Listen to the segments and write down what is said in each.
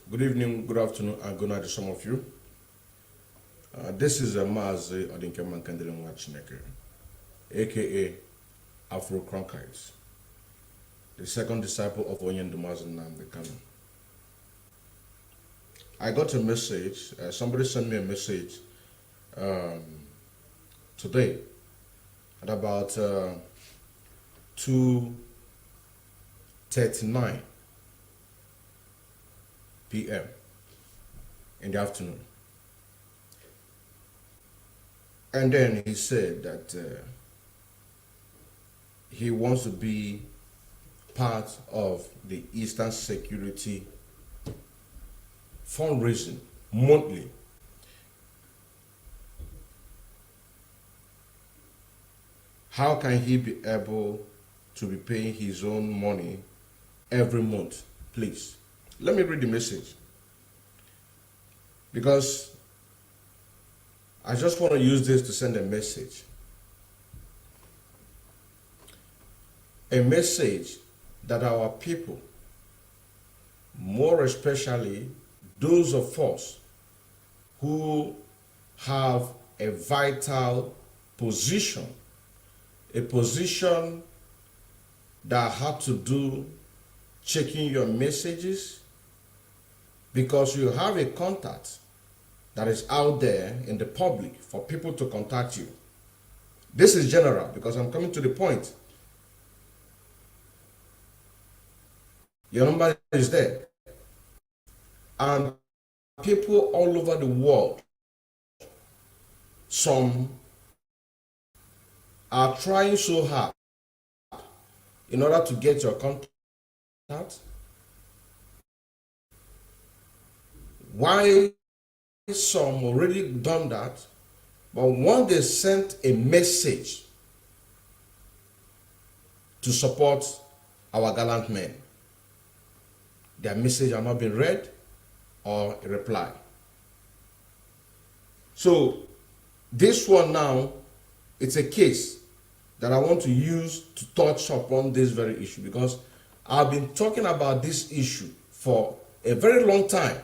Good evening, good afternoon, and good night to some of you. This is Mazi Odinkeman Kandelin Wachineke, aka Afro Cronkites, the second disciple of Onyen Dumazi Namdekano. I got a message, somebody sent me a message today at about 2:39 p.m. in the afternoon. And then he said that he wants to be part of the Eastern Security fundraising monthly. How can he be able to be paying his own money every month? Please, let me read the message, because I just want to use this to send a message. A message that our people, more especially those of us who have a vital position, a position that had to do checking your messages, because you have a contact that is out there in the public for people to contact you. This is general because I'm coming to the point. Your number is there. And people all over the world, some are trying so hard in order to get your contact. Why some already done that, but once they sent a message to support our gallant men, their message has not been read or a reply. So this one now, it's a case that I want to use to touch upon this very issue, because I've been talking about this issue for a very long time.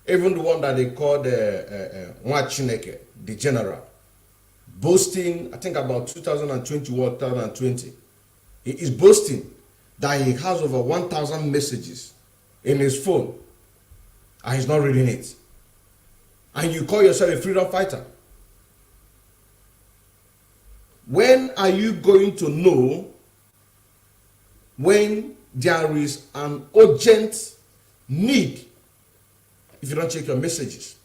Even the one that they called Nwachineke, the general, boasting, I think about 2021, 2020, he is boasting that he has over 1,000 messages in his phone and he's not reading it. And you call yourself a freedom fighter. When are you going to know when there is an urgent need if you don't check your messages?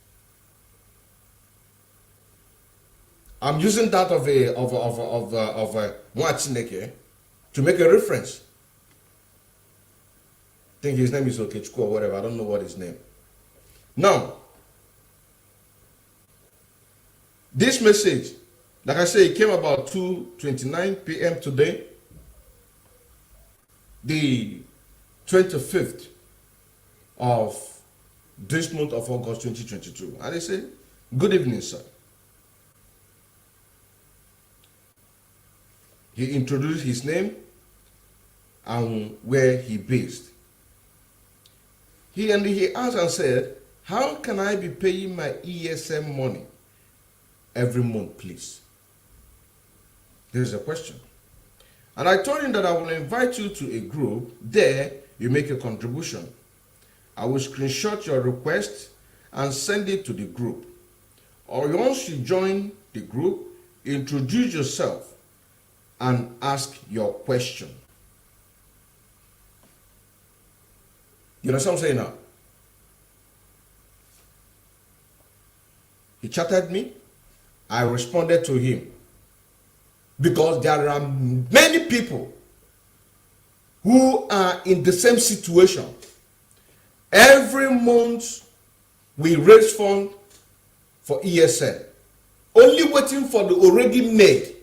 I'm using that of a Nwachineke to make a reference. I think his name is Okechukwu or whatever. I don't know what his name. Now, this message, like I say, it came about 2:29 p.m. today, the 25th of this month of August 2022. And they say, "Good evening, sir." He introduced his name and where he based. He asked and said, "How can I be paying my ESM money every month, please?" There's a question. And I told him that I will invite you to a group. There, you make a contribution. I will screenshot your request and send it to the group. Or once you join the group, introduce yourself and ask your question. You know what I'm saying now? He chatted me. I responded to him. Because there are many people who are in the same situation. Every month we raise funds for ESN, only waiting for the already made.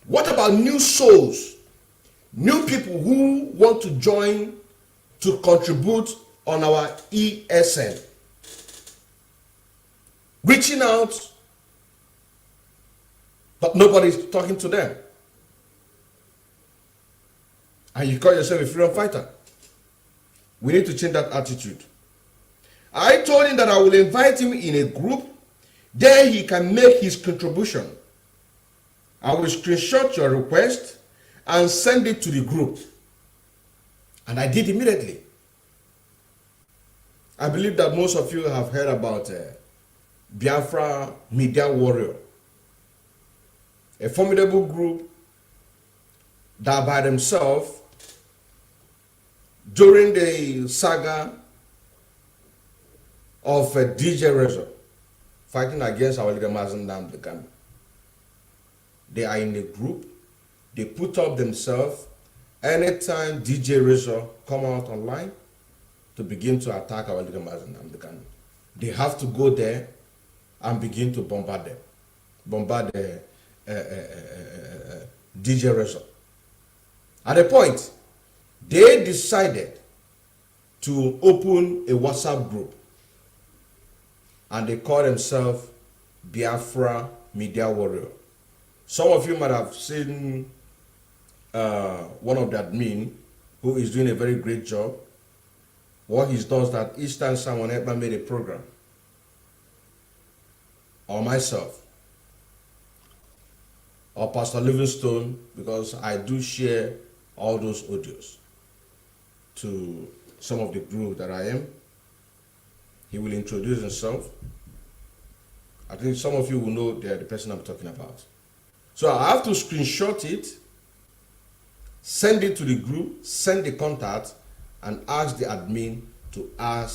What about new souls, new people who want to join to contribute on our ESN? Reaching out, but nobody's talking to them. and you call yourself a freedom fighter. We need to change that attitude. I told him that I will invite him in a group, there he can make his contribution. I will screenshot your request and send it to the group. And I did immediately. I believe that most of you have heard about Biafra Media Warrior, a formidable group that by themselves, during the saga of DJ Rezo fighting against our leader Mazi Nnamdi, they are in a group. They put up themselves anytime DJ Rezo come out online to begin to attack our leader Mazi Nnamdi. They have to go there and begin to bombard them, bombard DJ Rezo. At a point, they decided to open a WhatsApp group, and they call themselves Biafra Media Warrior. Some of you might have seen one of the admin who is doing a very great job. What he does that each time someone ever made a program, or myself, or Pastor Livingstone, because I do share all those audios to some of the group that I am. He will introduce himself. I think some of you will know the person I'm talking about. So I have to screenshot it, send it to the group, send the contact, and ask the admin to add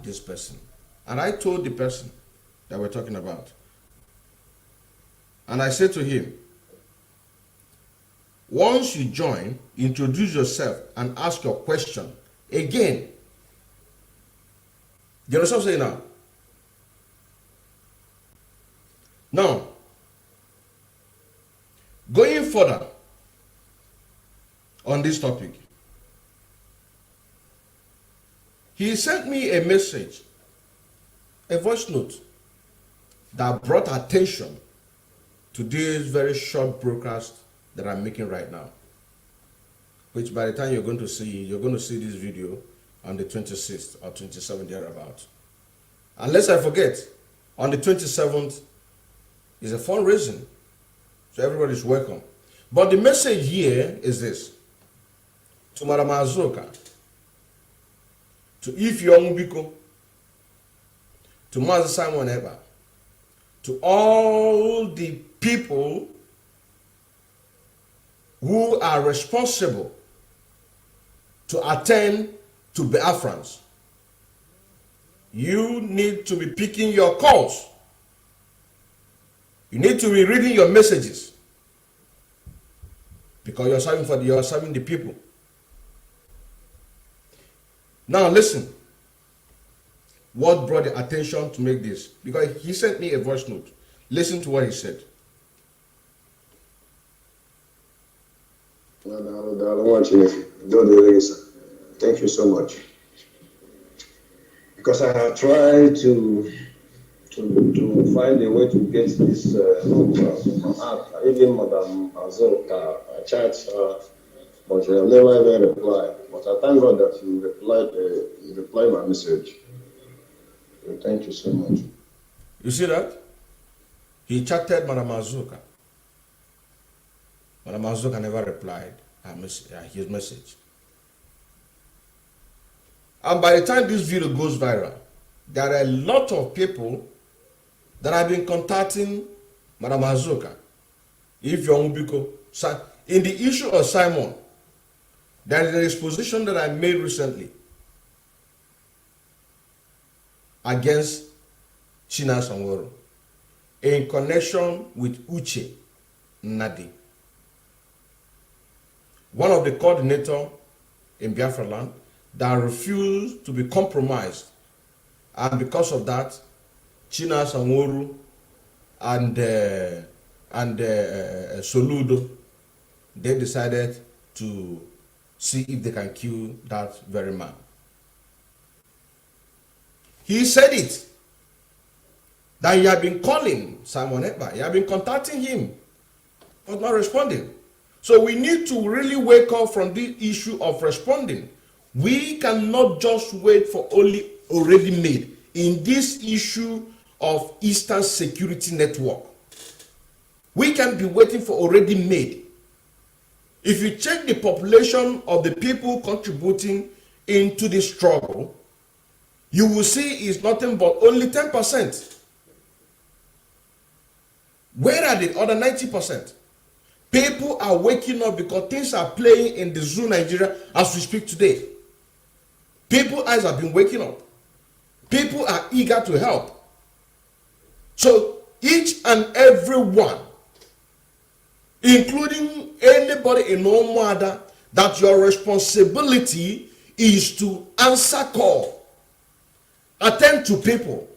this person. And I told the person that we're talking about. And I said to him, once you join, introduce yourself and ask your question again. You understand what I'm saying now? Now, going further on this topic, he sent me a message, a voice note, that brought attention to this very short broadcast that I'm making right now, which by the time you're going to see this video on the 26th or 27th thereabout. Unless I forget, on the 27th is a fundraising, so everybody's welcome. But the message here is this: to Madam Azuka, to Ify Onwubiko, to Mazi, to all the people who are responsible to attend to Biafrans. You need to be picking your calls. You need to be reading your messages, because you're serving the people. Now listen, what brought the attention to make this? Because he sent me a voice note. Listen to what he said. Thank you so much. Because I have tried to find a way to get this app, even Madam Azuka, I chat her, but she have never even replied. But I thank God that you replied my message. So thank you so much. You see that? He chatted Madam Azuka. Madam Azuka never replied his message. And by the time this video goes viral, there are a lot of people that have been contacting Madam Azuka, Ify Onwubiko. In the issue of Simon, there is an exposition that I made recently against China Sanworo in connection with Uche Nadi, one of the coordinators in Biafra land that refused to be compromised, and because of that, China Sanworo and Soludo, they decided to see if they can kill that very man. He said it, that he had been calling Simon Epka, he had been contacting him, but not responding. So we need to really wake up from the issue of responding. We cannot just wait for only already made in this issue of Eastern Security Network. We can be waiting for already made. If you check the population of the people contributing into the struggle, you will see it's nothing but only 10%. Where are the other 90%? People are waking up because things are playing in the zoo Nigeria as we speak today. People's eyes have been waking up. People are eager to help. So each and every one, including anybody in no matter, that your responsibility is to answer call, attend to people,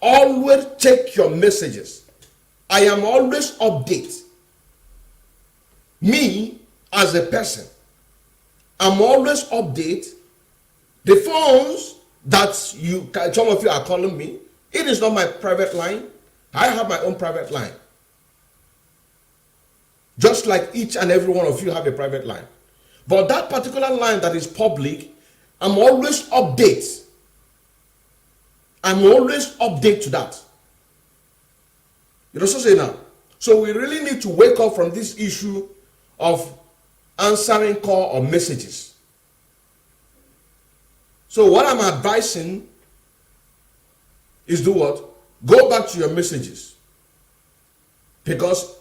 always check your messages. I am always update. Me as a person, I'm always update. The phones that some of you are calling me, it is not my private line. I have my own private line. Just like each and every one of you have a private line. But that particular line that is public, I'm always update. I'm always update to that. You know what I'm saying now? So we really need to wake up from this issue of answering call or messages. So what I'm advising is do what? Go back to your messages. Because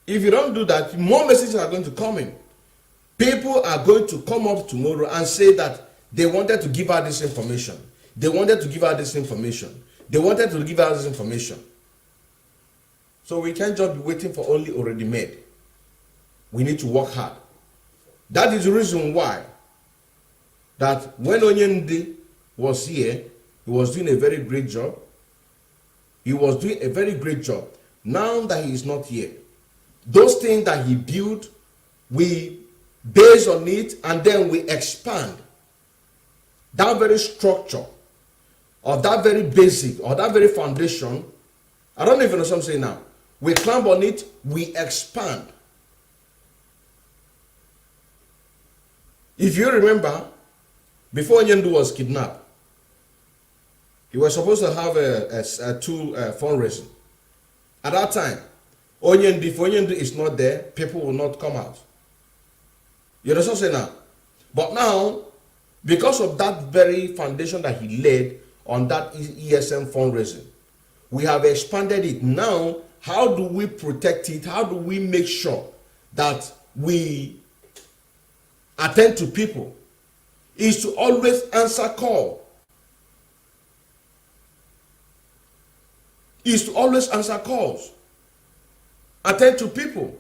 if you don't do that, more messages are going to come in. People are going to come up tomorrow and say that they wanted to give out this information. They wanted to give out this information. They wanted to give out this information. So we can't just be waiting for only already made. We need to work hard. That is the reason why that when Onyendi was here, he was doing a very great job. He was doing a very great job. Now that he is not here, those things that he built, we base on it and then we expand. That very structure or that very basic or that very foundation, I don't even know what I'm saying now. We climb on it, we expand. If you remember, before Onyendu was kidnapped, he was supposed to have a tool fundraising. At that time, if Onyendu is not there, people will not come out. You understand what I'm saying now? But now, because of that very foundation that he laid on that ESM fundraising, we have expanded it. Now, how do we protect it? How do we make sure that we attend to people? Is to always answer call. Is to always answer calls. Attend to people.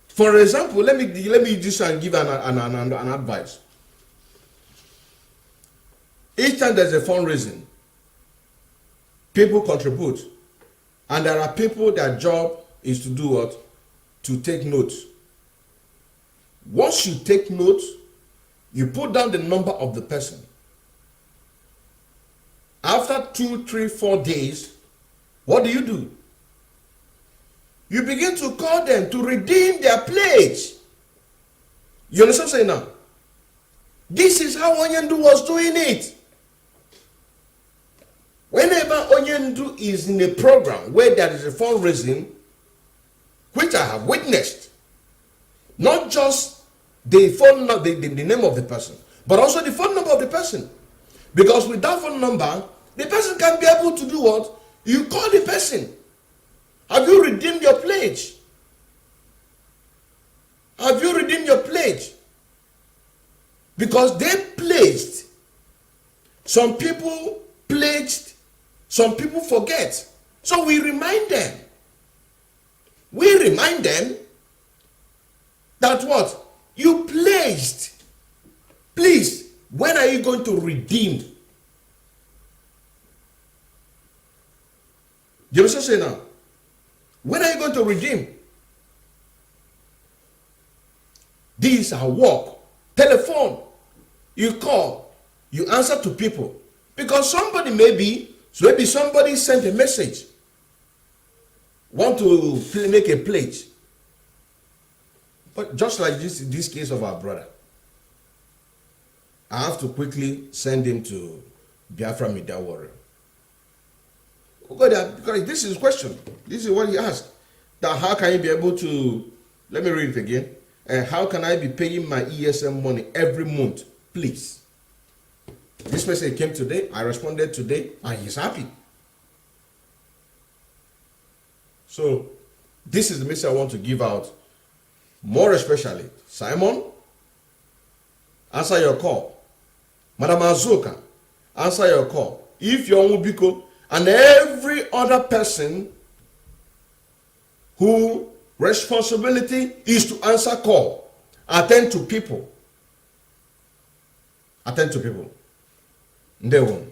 For example, let me just give an advice. Each time there's a fundraising, people contribute, and there are people their job is to do what? To take notes. Once you take notes, you put down the number of the person. After 2, 3, 4 days, what do? You begin to call them to redeem their pledge. You understand what I'm saying now? This is how Onyendu was doing it. Whenever Onyendu is in a program where there is a fundraising, which I have witnessed, not just the phone number, the name of the person, but also the phone number of the person. Because with that phone number, the person can be able to do what? You call the person. Have you redeemed your pledge? Have you redeemed your pledge? Because they pledged. Some people pledged, some people forget. So we remind them. We remind them that what? You pledged. Please, when are you going to redeem? You understand what I'm saying now? When are you going to redeem? These are work. Telephone. You call. You answer to people. Because somebody maybe somebody sent a message. want to make a plate. But just like this case of our brother, I have to quickly send him to Biafra Media Warrior. Because this is his question. This is what he asked. That how can you be able to, let me read it again. How can I be paying my ESM money every month? Please. This message came today. I responded today, and he's happy. So, this is the message I want to give out. More especially, Simon, answer your call. Madam Azuka, answer your call. Ify Onwubiko, and every other person whose responsibility is to answer call, attend to people. Attend to people. Ndewo.